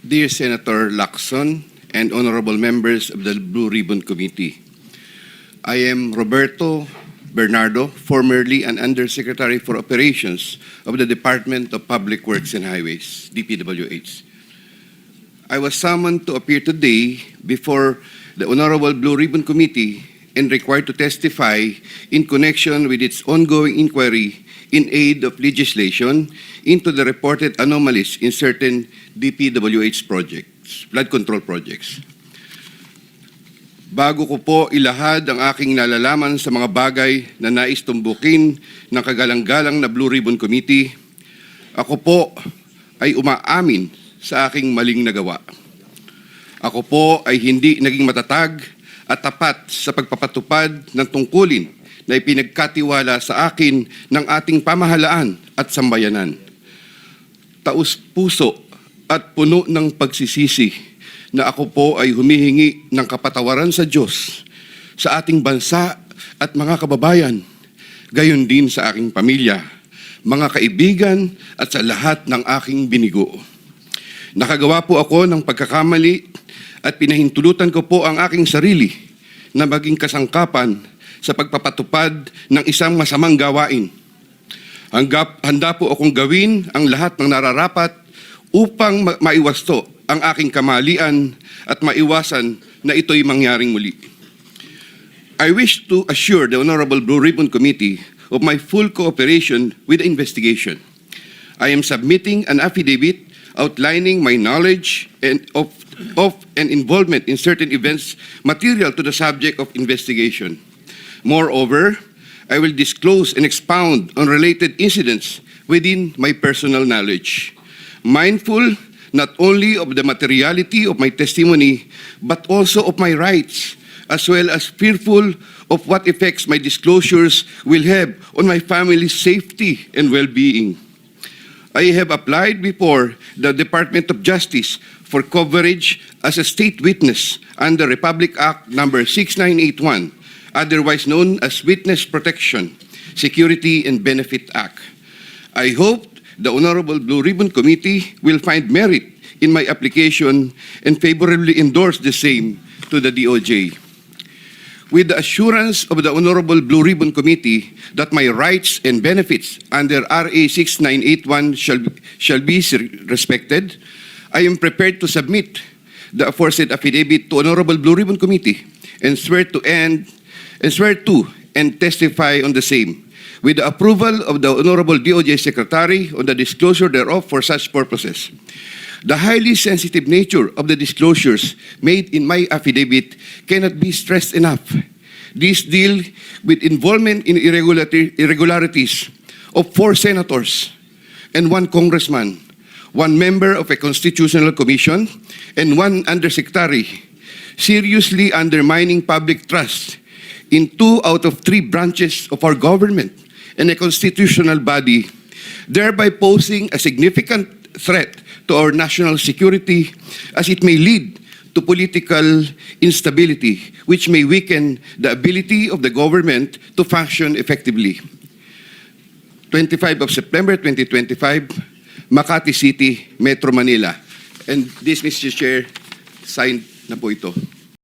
Dear Senator Lacson and honorable members of the Blue Ribbon Committee, I am Roberto Bernardo, formerly an Undersecretary for Operations of the Department of Public Works and Highways, DPWH. I was summoned to appear today before the Honorable Blue Ribbon Committee and required to testify in connection with its ongoing inquiry in aid of legislation into the reported anomalies in certain DPWH projects, flood control projects. Bago ko po ilahad ang aking nalalaman sa mga bagay na nais tumbukin ng kagalang-galang na Blue Ribbon Committee, ako po ay umaamin sa aking maling nagawa. Ako po ay hindi naging matatag at tapat sa pagpapatupad ng tungkulin na ipinagkatiwala sa akin ng ating pamahalaan at sambayanan. Taus-puso at puno ng pagsisisi na ako po ay humihingi ng kapatawaran sa Diyos, sa ating bansa at mga kababayan, gayon din sa aking pamilya, mga kaibigan at sa lahat ng aking binigo. Nakagawa po ako ng pagkakamali at pinahintulutan ko po ang aking sarili na maging kasangkapan sa pagpapatupad ng isang masamang gawain. Handa po akong gawin ang lahat ng nararapat upang maiwasto ang aking kamalian at maiwasan na ito'y mangyaring muli. I wish to assure the Honorable Blue Ribbon Committee of my full cooperation with the investigation. I am submitting an affidavit outlining my knowledge and of and involvement in certain events material to the subject of investigation. Moreover, I will disclose and expound on related incidents within my personal knowledge, mindful not only of the materiality of my testimony, but also of my rights, as well as fearful of what effects my disclosures will have on my family's safety and well-being. I have applied before the Department of Justice for coverage as a state witness under Republic Act number 6981, otherwise known as Witness Protection, Security and Benefit Act. I hope the Honorable Blue Ribbon Committee will find merit in my application and favorably endorse the same to the DOJ. With the assurance of the Honorable Blue Ribbon Committee that my rights and benefits under RA 6981 shall be respected, I am prepared to submit the aforesaid affidavit to Honorable Blue Ribbon Committee and swear to and testify on the same, with the approval of the Honorable DOJ Secretary on the disclosure thereof for such purposes. The highly sensitive nature of the disclosures made in my affidavit cannot be stressed enough. These deal with involvement in irregularities of 4 senators and 1 congressman, 1 member of a constitutional commission, and 1 undersecretary, seriously undermining public trust in 2 out of 3 branches of our government and a constitutional body, thereby posing a significant threat to our national security as it may lead to political instability, which may weaken the ability of the government to function effectively. 25 of September 2025, Makati City, Metro Manila. And this, Mr. Chair, signed na po ito.